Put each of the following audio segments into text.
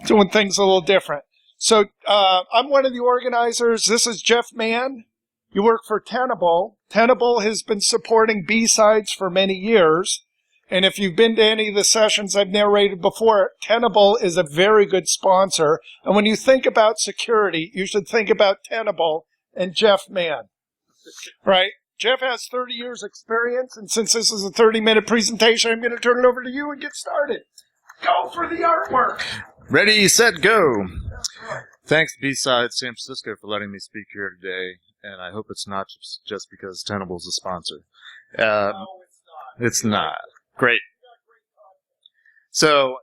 doing things a little different. So I'm one of the organizers. This is Jeff Mann. You work for Tenable. Tenable has been supporting BSides for many years. And if you've been to any of the sessions I've narrated before, Tenable is a very good sponsor. And when you think about security, you should think about Tenable and Jeff Mann. Right? Jeff has 30 years experience, and since this is a 30-minute presentation, I'm going to turn it over to you and get started. Go for the artwork. Ready, set, go. Thanks, BSides San Francisco, for letting me speak here today, and I hope it's not just because Tenable's a sponsor. No, it's not. Great. So,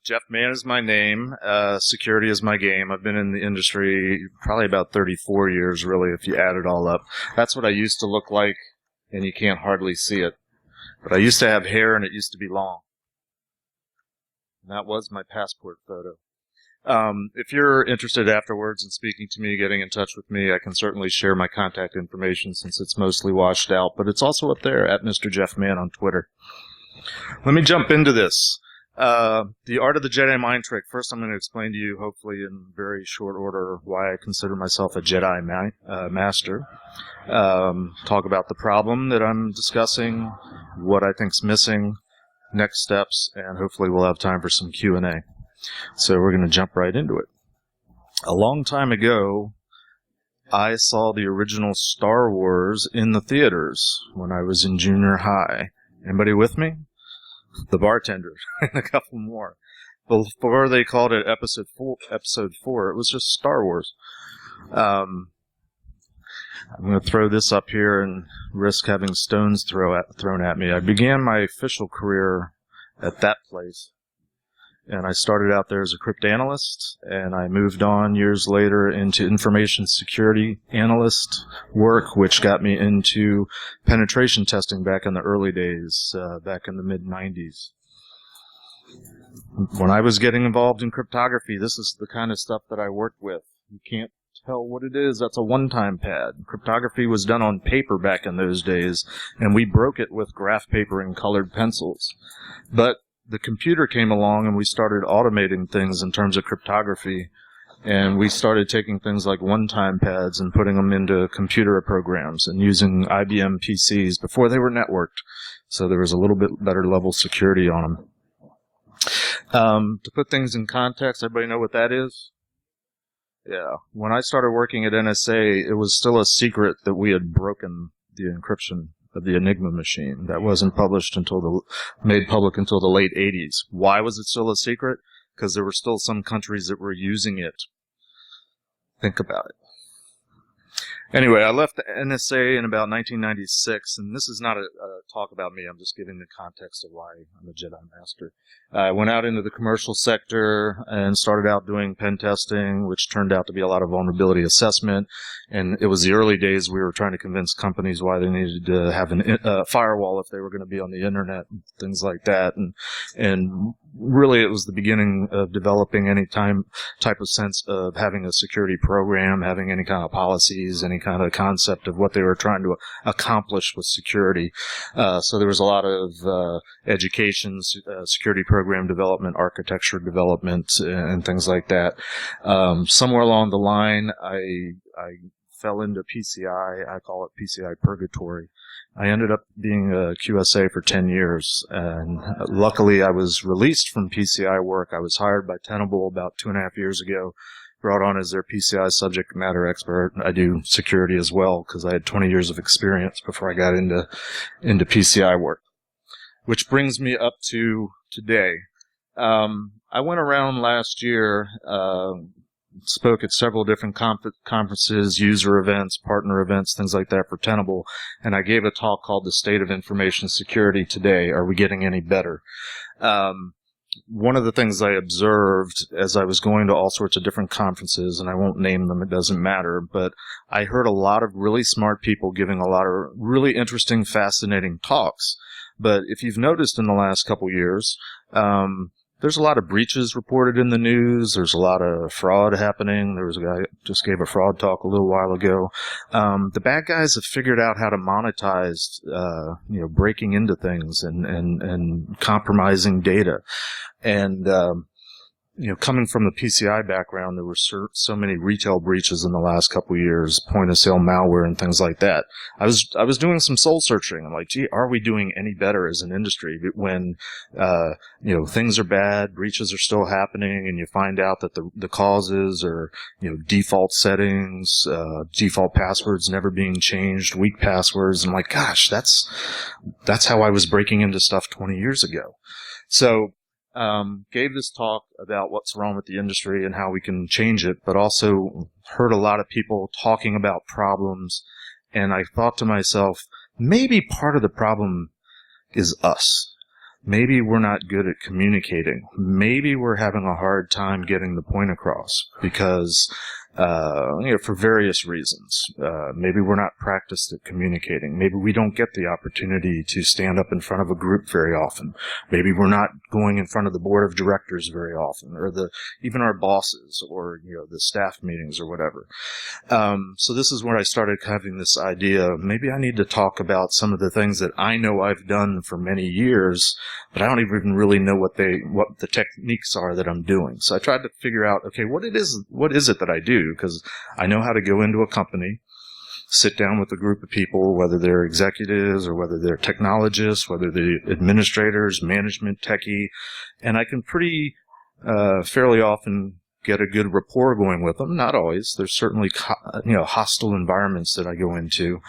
Jeff Mann is my name. Security is my game. I've been in the industry probably about 34 years, really, if you add it all up. That's what I used to look like, and you can't hardly see it. But I used to have hair, and it used to be long. And that was my passport photo. If you're interested afterwards in speaking to me, getting in touch with me, I can certainly share my contact information since it's mostly washed out, but it's also up there at Mr. Jeff Mann on Twitter. Let me jump into this. The art of the Jedi mind trick. First, I'm going to explain to you, hopefully in very short order, why I consider myself a Jedi master. Talk about the problem that I'm discussing, what I think's missing, next steps, and hopefully we'll have time for some Q&A. So we're going to jump right into it. A long time ago, I saw the original Star Wars in the theaters when I was in junior high. Anybody with me? The bartender and a couple more. Before they called it episode 4, it was just Star Wars. I'm going to throw this up here and risk having stones thrown at me. I began my official career at that place, and I started out there as a cryptanalyst, and I moved on years later into information security analyst work, which got me into penetration testing back in the early days, back in the mid-90s. When I was getting involved in cryptography, this is the kind of stuff that I worked with. You can't tell what it is. That's a one-time pad. Cryptography was done on paper back in those days, and we broke it with graph paper and colored pencils. But the computer came along and we started automating things in terms of cryptography, and we started taking things like one-time pads and putting them into computer programs and using IBM PCs before they were networked, so there was a little bit better level security on them. To put things in context, everybody know what that is? Yeah. When I started working at NSA, it was still a secret that we had broken the encryption of the Enigma machine. That wasn't made public until the late 80s. Why was it still a secret? Because there were still some countries that were using it. Think about it. Anyway, I left the NSA in about 1996, and this is not a talk about me. I'm just giving the context of why I'm a Jedi Master. I went out into the commercial sector and started out doing pen testing, which turned out to be a lot of vulnerability assessment. And it was the early days we were trying to convince companies why they needed to have a firewall if they were going to be on the internet and things like that. And really, it was the beginning of developing any type of sense of having a security program, having any kind of policies, any kind of concept of what they were trying to accomplish with security. So there was a lot of education, security program development, architecture development, and things like that. Somewhere along the line, I fell into PCI. I call it PCI purgatory. I ended up being a QSA for 10 years, and luckily I was released from PCI work. I was hired by Tenable about 2.5 years ago, brought on as their PCI subject matter expert. I do security as well because I had 20 years of experience before I got into PCI work. Which brings me up to today. I went around last year, spoke at several different conferences, user events, partner events, things like that for Tenable, and I gave a talk called The State of Information Security Today. Are we getting any better? One of the things I observed as I was going to all sorts of different conferences, and I won't name them, it doesn't matter, but I heard a lot of really smart people giving a lot of really interesting, fascinating talks. But if you've noticed in the last couple years, there's a lot of breaches reported in the news. There's a lot of fraud happening. There was a guy who just gave a fraud talk a little while ago. The bad guys have figured out how to monetize, breaking into things and compromising data. And coming from the PCI background, there were so many retail breaches in the last couple of years, point of sale malware and things like that. I was doing some soul searching. I'm like, gee, are we doing any better as an industry when, things are bad, breaches are still happening, and you find out that the causes are, default settings, default passwords never being changed, weak passwords. I'm like, gosh, that's how I was breaking into stuff 20 years ago. So, gave this talk about what's wrong with the industry and how we can change it, but also heard a lot of people talking about problems. And I thought to myself, maybe part of the problem is us. Maybe we're not good at communicating. Maybe we're having a hard time getting the point across because, for various reasons. Maybe we're not practiced at communicating. Maybe we don't get the opportunity to stand up in front of a group very often. Maybe we're not going in front of the board of directors very often, or even our bosses, or the staff meetings or whatever. So this is where I started having this idea. Maybe I need to talk about some of the things that I know I've done for many years, but I don't even really know what the techniques are that I'm doing. So I tried to figure out, okay, what is it that I do? Because I know how to go into a company, sit down with a group of people, whether they're executives or whether they're technologists, whether they're administrators, management, techie, and I can pretty fairly often get a good rapport going with them. Not always. There's certainly hostile environments that I go into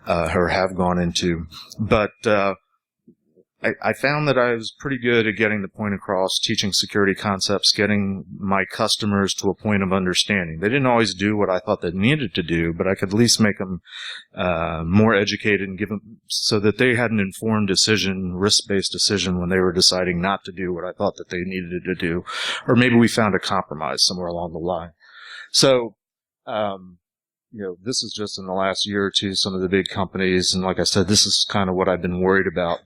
or have gone into, but I found that I was pretty good at getting the point across, teaching security concepts, getting my customers to a point of understanding. They didn't always do what I thought they needed to do, but I could at least make them more educated and give them so that they had an informed decision, risk-based decision when they were deciding not to do what I thought that they needed to do. Or maybe we found a compromise somewhere along the line. So, this is just in the last year or two, some of the big companies, and like I said, this is kind of what I've been worried about.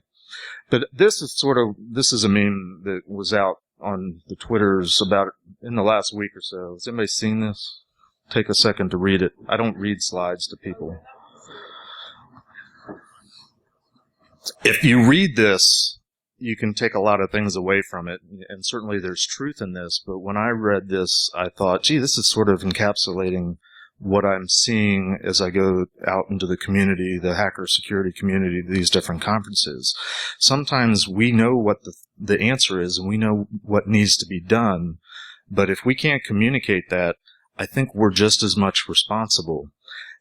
But this is a meme that was out on the Twitters about in the last week or so. Has anybody seen this? Take a second to read it. I don't read slides to people. If you read this, you can take a lot of things away from it, and certainly there's truth in this, but when I read this, I thought, gee, this is sort of encapsulating what I'm seeing as I go out into the community, the hacker security community, these different conferences. Sometimes we know what the answer is and we know what needs to be done, but if we can't communicate that, I think we're just as much responsible.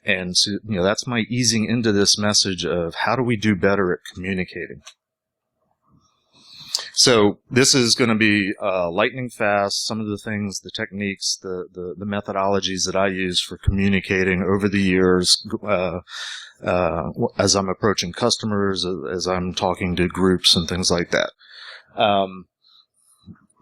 And so, that's my easing into this message of how do we do better at communicating. So this is going to be lightning fast. Some of the things, the techniques, the methodologies that I use for communicating over the years as I'm approaching customers, as I'm talking to groups and things like that.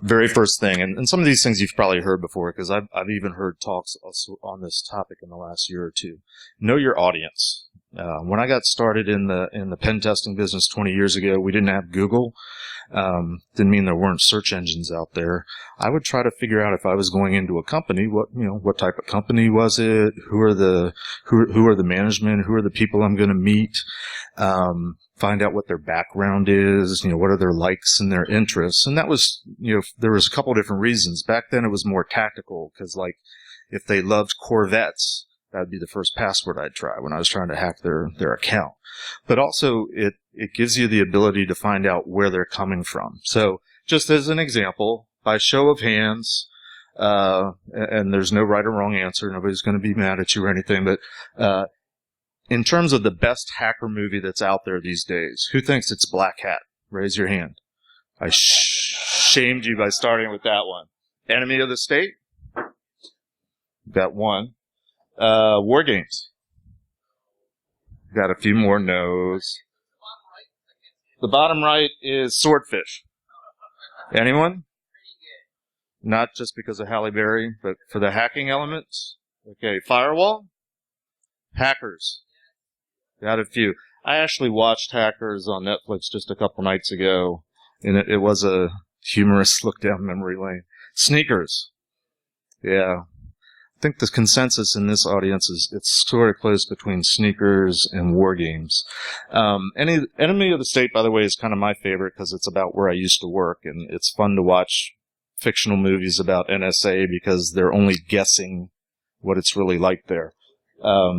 Very first thing, and some of these things you've probably heard before because I've even heard talks also on this topic in the last year or two. Know your audience. When I got started in the pen testing business 20 years ago, we didn't have Google. Didn't mean there weren't search engines out there. I would try to figure out if I was going into a company, what type of company was it? Who are the management? Who are the people I'm going to meet? Find out what their background is. What are their likes and their interests? And that was, there was a couple different reasons. Back then it was more tactical because, like, if they loved Corvettes, that would be the first password I'd try when I was trying to hack their account. But also, it gives you the ability to find out where they're coming from. So, just as an example, by show of hands, and there's no right or wrong answer, nobody's going to be mad at you or anything, but in terms of the best hacker movie that's out there these days, who thinks it's Black Hat? Raise your hand. I shamed you by starting with that one. Enemy of the State? Got one. War Games. Got a few more no's. The bottom right is Swordfish. Anyone? Not just because of Halle Berry, but for the hacking elements? Okay, Firewall? Hackers. Got a few. I actually watched Hackers on Netflix just a couple nights ago, and it was a humorous look down memory lane. Sneakers. Yeah. I think the consensus in this audience is it's sort of close between Sneakers and War Games. Enemy of the State, by the way, is kind of my favorite because it's about where I used to work, and it's fun to watch fictional movies about NSA because they're only guessing what it's really like there.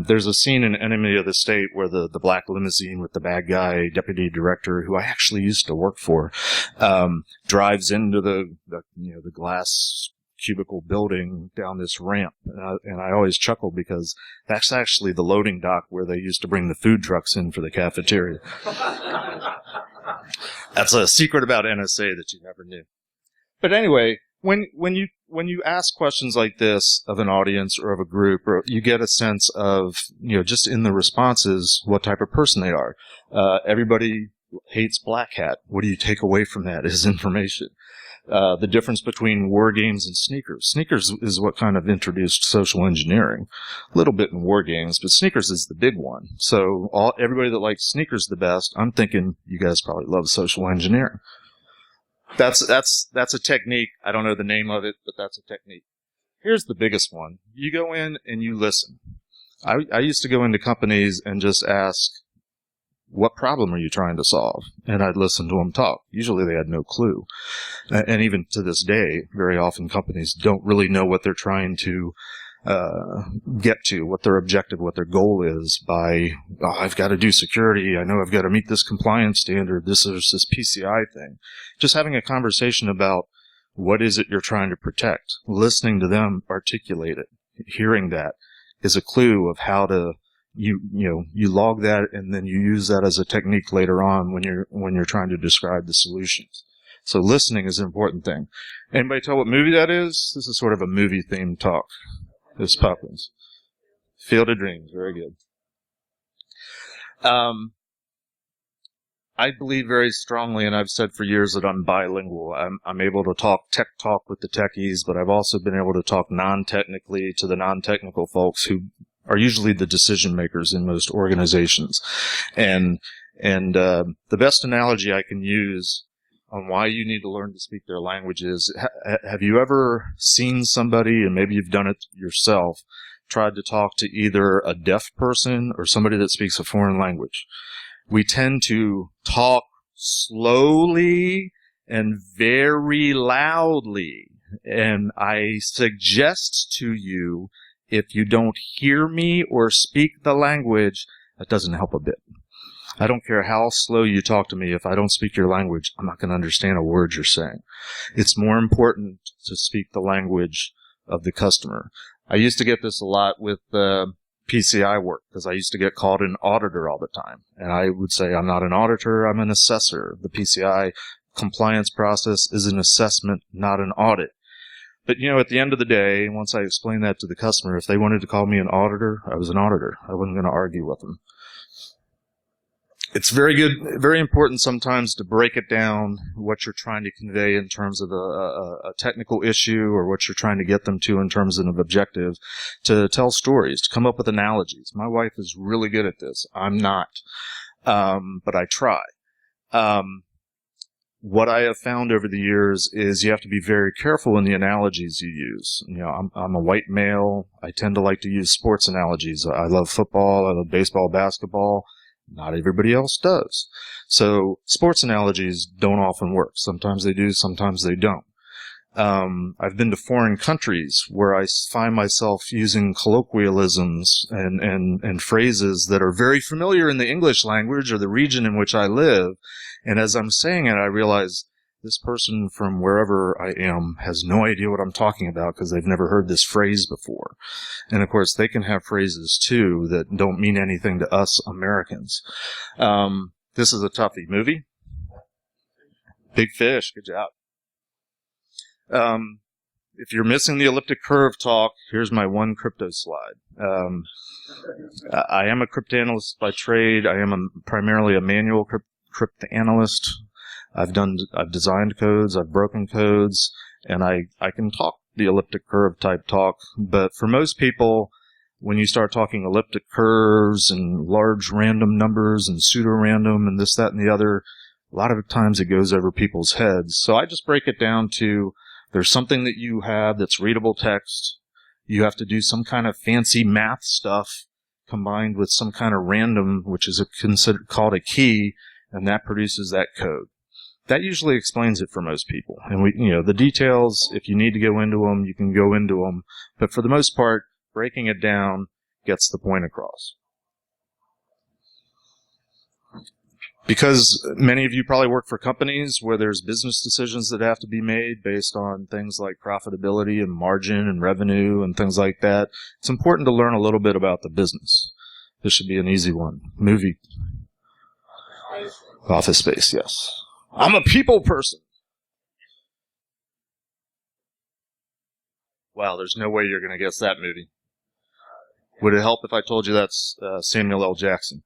There's a scene in Enemy of the State where the black limousine with the bad guy deputy director, who I actually used to work for, drives into the glass cubicle building down this ramp. And I always chuckle because that's actually the loading dock where they used to bring the food trucks in for the cafeteria. That's a secret about NSA that you never knew. But anyway, when you ask questions like this of an audience or of a group, or you get a sense of, just in the responses, what type of person they are. Everybody hates Black Hat. What do you take away from that as information? The difference between war games and sneakers. Sneakers is what kind of introduced social engineering. A little bit in war games, but sneakers is the big one. So everybody that likes sneakers the best, I'm thinking you guys probably love social engineering. That's a technique. I don't know the name of it, but that's a technique. Here's the biggest one. You go in and you listen. I used to go into companies and just ask, what problem are you trying to solve? And I'd listen to them talk. Usually they had no clue. And even to this day, very often companies don't really know what they're trying to get to, what their objective, what their goal is by, I've got to do security. I know I've got to meet this compliance standard. This is this PCI thing. Just having a conversation about what is it you're trying to protect, listening to them articulate it, hearing that is a clue of how to, you log that and then you use that as a technique later on when you're trying to describe the solutions. So listening is an important thing. Anybody tell what movie that is? This is sort of a movie themed talk. This Poppins. Field of Dreams. Very good. I believe very strongly, and I've said for years that I'm bilingual. I'm able to talk tech talk with the techies, but I've also been able to talk non-technically to the non-technical folks who are usually the decision makers in most organizations. And the best analogy I can use on why you need to learn to speak their language is, have you ever seen somebody, and maybe you've done it yourself, tried to talk to either a deaf person or somebody that speaks a foreign language? We tend to talk slowly and very loudly. And I suggest to you, if you don't hear me or speak the language, that doesn't help a bit. I don't care how slow you talk to me. If I don't speak your language, I'm not going to understand a word you're saying. It's more important to speak the language of the customer. I used to get this a lot with PCI work because I used to get called an auditor all the time. And I would say, I'm not an auditor, I'm an assessor. The PCI compliance process is an assessment, not an audit. But, at the end of the day, once I explained that to the customer, if they wanted to call me an auditor, I was an auditor. I wasn't going to argue with them. It's very good, very important sometimes to break it down, what you're trying to convey in terms of a technical issue or what you're trying to get them to in terms of an objective, to tell stories, to come up with analogies. My wife is really good at this. I'm not, but I try. What I have found over the years is you have to be very careful in the analogies you use. I'm a white male. I tend to like to use sports analogies. I love football. I love baseball, basketball. Not everybody else does. So sports analogies don't often work. Sometimes they do, sometimes they don't. I've been to foreign countries where I find myself using colloquialisms and phrases that are very familiar in the English language or the region in which I live. And as I'm saying it, I realize this person from wherever I am has no idea what I'm talking about because they've never heard this phrase before. And of course, they can have phrases too that don't mean anything to us Americans. This is a toughie. Movie? Big Fish. Good job. If you're missing the elliptic curve talk, here's my one crypto slide. I am a cryptanalyst by trade. I am primarily a manual cryptanalyst. I've designed codes, I've broken codes, and I can talk the elliptic curve type talk. But for most people, when you start talking elliptic curves and large random numbers and pseudo-random and this, that, and the other, a lot of times it goes over people's heads. So I just break it down to, there's something that you have that's readable text. You have to do some kind of fancy math stuff combined with some kind of random, which is called a key, and that produces that code. That usually explains it for most people. And the details, if you need to go into them, you can go into them. But for the most part, breaking it down gets the point across. Because many of you probably work for companies where there's business decisions that have to be made based on things like profitability and margin and revenue and things like that, it's important to learn a little bit about the business. This should be an easy one. Movie. Office Space, yes. I'm a people person. Wow, there's no way you're going to guess that movie. Would it help if I told you that's Samuel L. Jackson?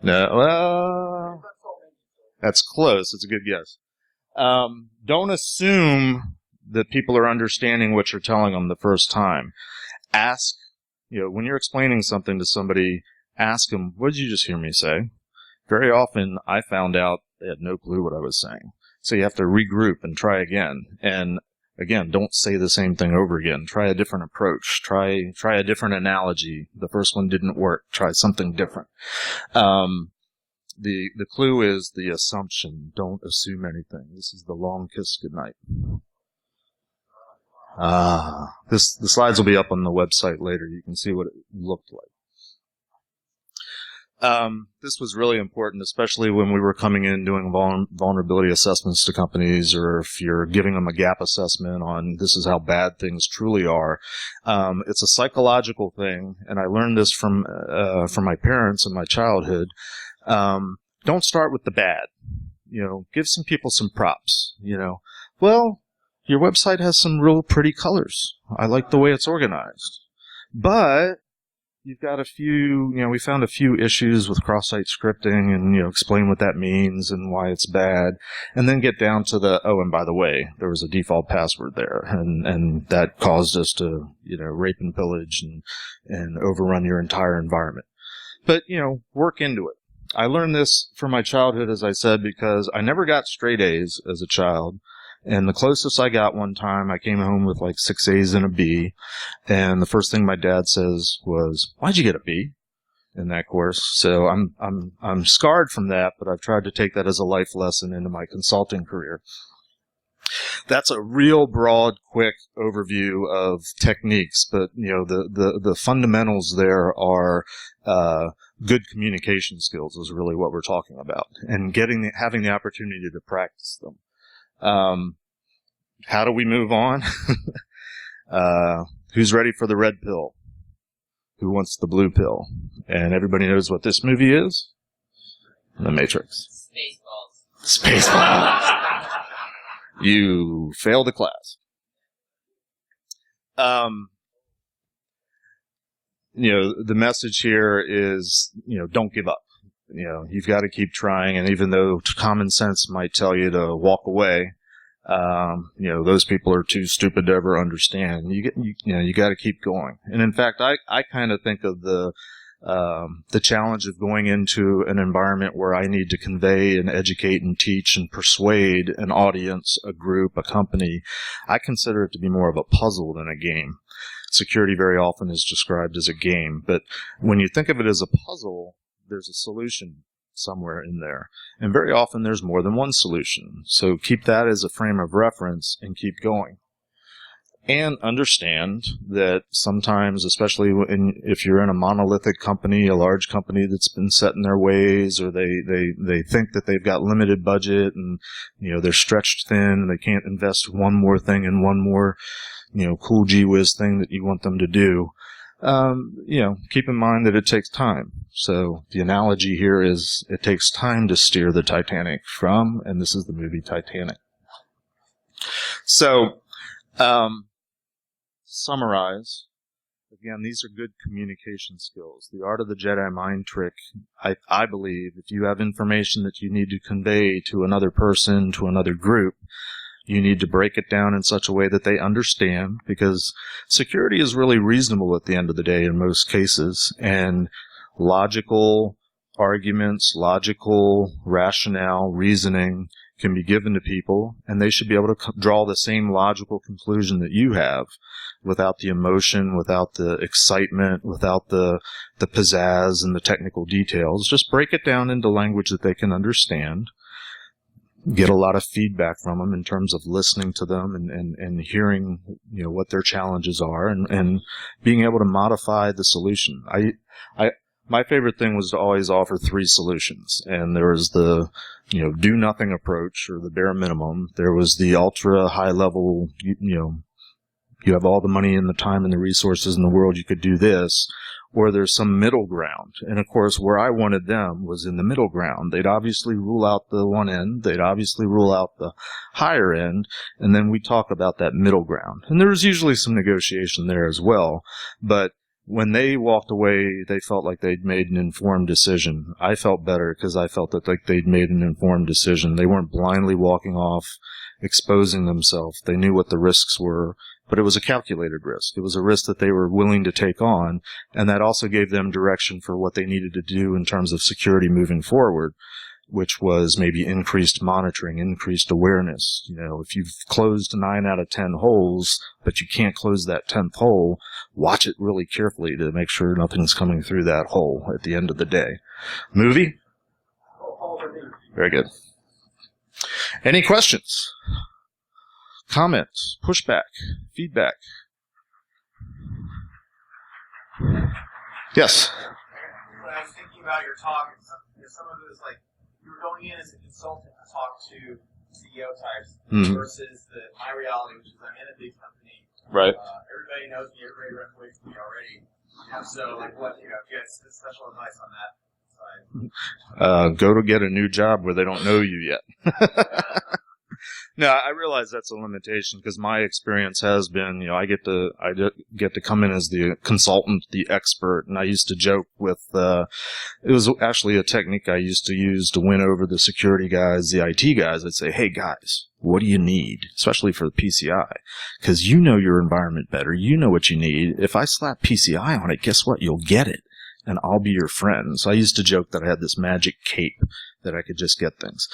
No, well, that's close. It's a good guess. Don't assume that people are understanding what you're telling them the first time. Ask, when you're explaining something to somebody, ask them, what did you just hear me say? Very often, I found out they had no clue what I was saying. So you have to regroup and try again. And again, don't say the same thing over again. Try a different approach. Try a different analogy. The first one didn't work. Try something different. The clue is the assumption. Don't assume anything. This is the long kiss goodnight. The slides will be up on the website later. You can see what it looked like. This was really important, especially when we were coming in doing vulnerability assessments to companies, or if you're giving them a gap assessment on this is how bad things truly are. It's a psychological thing, and I learned this from my parents in my childhood. Don't start with the bad. Give some people some props. Well, your website has some real pretty colors. I like the way it's organized. But you've got a few, we found a few issues with cross-site scripting, and, explain what that means and why it's bad. And then get down to and by the way, there was a default password there, and that caused us to, rape and pillage and overrun your entire environment. But, work into it. I learned this from my childhood, as I said, because I never got straight A's as a child. And the closest I got one time, I came home with like 6 A's and a B. And the first thing my dad says was, "Why'd you get a B in that course?" So I'm scarred from that, but I've tried to take that as a life lesson into my consulting career. That's a real broad, quick overview of techniques, but the fundamentals there are good communication skills is really what we're talking about, and having the opportunity to practice them. How do we move on? Who's ready for the red pill? Who wants the blue pill? And everybody knows what this movie is? The Matrix. Spaceballs. You failed a class. The message here is, don't give up. You've got to keep trying, and even though common sense might tell you to walk away, those people are too stupid to ever understand. You got to keep going. And in fact, I kind of think of the challenge of going into an environment where I need to convey and educate and teach and persuade an audience, a group, a company. I consider it to be more of a puzzle than a game. Security very often is described as a game, but when you think of it as a puzzle, there's a solution somewhere in there. And very often there's more than one solution. So keep that as a frame of reference and keep going. And understand that sometimes, especially if you're in a monolithic company, a large company that's been set in their ways, or they think that they've got limited budget and, they're stretched thin and they can't invest one more thing and one more, cool gee whiz thing that you want them to do. Keep in mind that it takes time. So the analogy here is it takes time to steer the Titanic and this is the movie Titanic. So, summarize. Again, these are good communication skills. The art of the Jedi mind trick, I believe, if you have information that you need to convey to another person, to another group, you need to break it down in such a way that they understand, because security is really reasonable at the end of the day in most cases, and logical arguments, logical rationale, reasoning can be given to people, and they should be able to draw the same logical conclusion that you have without the emotion, without the excitement, without the pizzazz and the technical details. Just break it down into language that they can understand. Get a lot of feedback from them in terms of listening to them and hearing, what their challenges are and being able to modify the solution. My favorite thing was to always offer 3 solutions. And there was the, do nothing approach, or the bare minimum. There was the ultra high level, you have all the money and the time and the resources in the world, you could do this. Or there's some middle ground. And of course, where I wanted them was in the middle ground. They'd obviously rule out the one end. They'd obviously rule out the higher end. And then we talk about that middle ground. And there was usually some negotiation there as well. But when they walked away, they felt like they'd made an informed decision. I felt better because I felt that they'd made an informed decision. They weren't blindly walking off, exposing themselves. They knew what the risks were, but it was a calculated risk. It was a risk that they were willing to take on, and that also gave them direction for what they needed to do in terms of security moving forward, which was maybe increased monitoring, increased awareness. If you've closed 9 out of 10 holes, but you can't close that 10th hole, watch it really carefully to make sure nothing's coming through that hole at the end of the day. Movie? Very good. Any questions? Comments? Pushback? Feedback? Yes? When I was thinking about your talk, some of it was like, you were going in as a consultant to talk to CEO types versus my reality, which is I'm in a big company. Right. Everybody knows me. Everybody runs away from me already. So, if you have special advice on that side. Go to get a new job where they don't know you yet. No, I realize that's a limitation because my experience has been, I get to come in as the consultant, the expert, and I used to joke with, it was actually a technique I used to use to win over the security guys, the IT guys. I'd say, hey guys, what do you need? Especially for the PCI, because you know your environment better. You know what you need. If I slap PCI on it, guess what? You'll get it. And I'll be your friend. So I used to joke that I had this magic cape that I could just get things.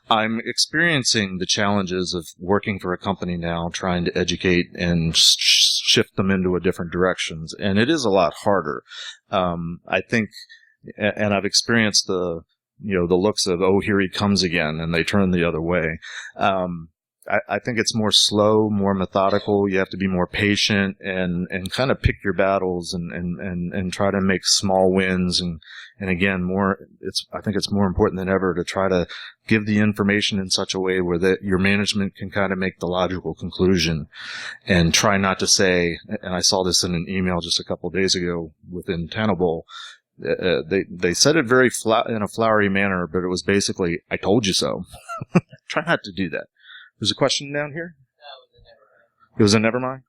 I'm experiencing the challenges of working for a company now, trying to educate and shift them into a different directions. And it is a lot harder. I think, and I've experienced the looks of, oh, here he comes again, and they turn the other way. I think it's more slow, more methodical. You have to be more patient and kind of pick your battles and try to make small wins. And again, I think it's more important than ever to try to give the information in such a way where that your management can kind of make the logical conclusion and try not to say, and I saw this in an email just a couple of days ago within Tenable. They said it very in a flowery manner, but it was basically, I told you so. Try not to do that. There's a question down here? It was a never mind?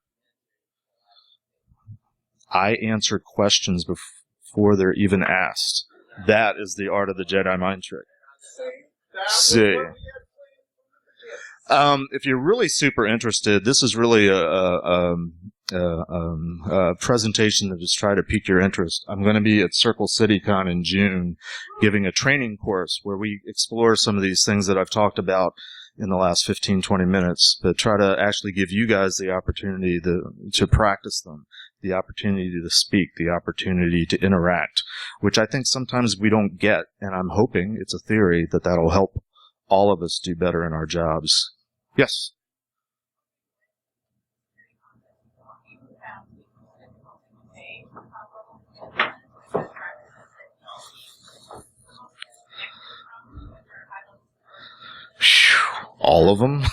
I answer questions before they're even asked. That is the art of the Jedi mind trick. See. If you're really super interested, this is really a presentation that is trying to pique your interest. I'm going to be at Circle CityCon in June giving a training course where we explore some of these things that I've talked about in the last 15, 20 minutes, but try to actually give you guys the opportunity to practice them, the opportunity to speak, the opportunity to interact, which I think sometimes we don't get, and I'm hoping, it's a theory, that that'll help all of us do better in our jobs. Yes? All of them.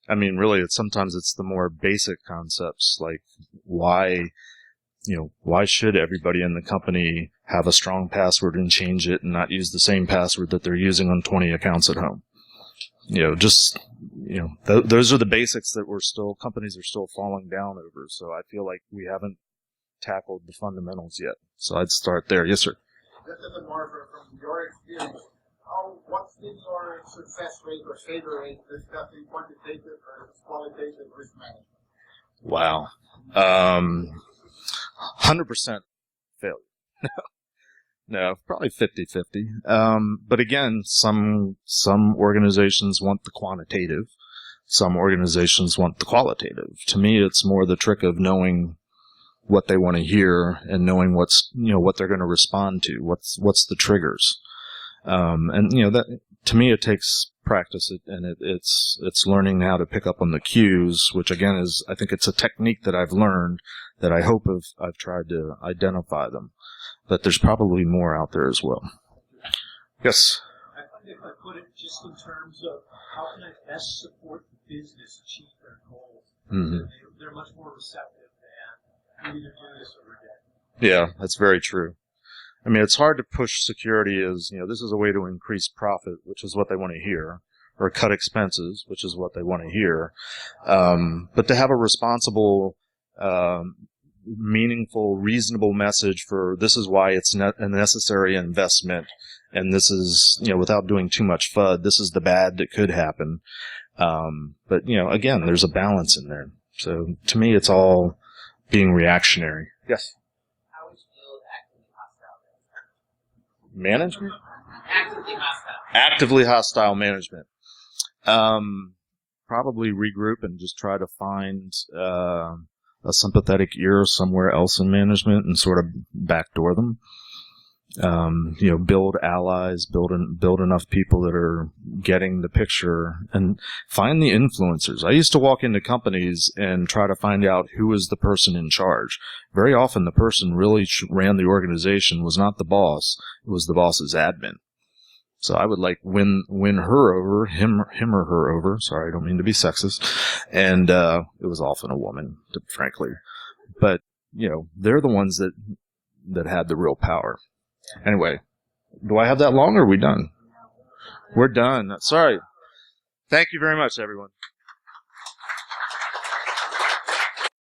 Really, sometimes it's the more basic concepts, like why should everybody in the company have a strong password and change it and not use the same password that they're using on 20 accounts at home? Those are the basics that companies are still falling down over. So I feel like we haven't tackled the fundamentals yet. So I'd start there. Yes, sir. Just a bit more from your experience. What's been your success rate or failure rate discussing quantitative versus qualitative risk management? Wow. 100% failure. No, probably 50-50. But again, some organizations want the quantitative. Some organizations want the qualitative. To me, it's more the trick of knowing what they want to hear and knowing what they're going to respond to. What's the triggers? And that, to me, it takes practice, and it's learning how to pick up on the cues, which again I think it's a technique that I've learned that I hope I've tried to identify them. But there's probably more out there as well. Yes? I find if I put it just in terms of how can I best support the business achieve their goals, they're much more receptive and we either do this or we're dead. Yeah, that's very true. I mean, it's hard to push security as, this is a way to increase profit, which is what they want to hear, or cut expenses, which is what they want to hear. But to have a responsible, meaningful, reasonable message for this is why it's a necessary investment, and this is, without doing too much FUD, this is the bad that could happen. But, again, there's a balance in there. So to me, it's all being reactionary. Yes? How would you deal with actively hostile Management? Actively hostile. Actively hostile management. Probably regroup and just try to find a sympathetic ear somewhere else in management and sort of backdoor them. Build allies, build enough people that are getting the picture, and find the influencers. I used to walk into companies and try to find out who is the person in charge. Very often the person really ran the organization was not the boss, it was the boss's admin. So I would win her over, him or her over. Sorry, I don't mean to be sexist. And it was often a woman, frankly. But, they're the ones that had the real power. Anyway, do I have that long or are we done? We're done. Sorry. Thank you very much, everyone.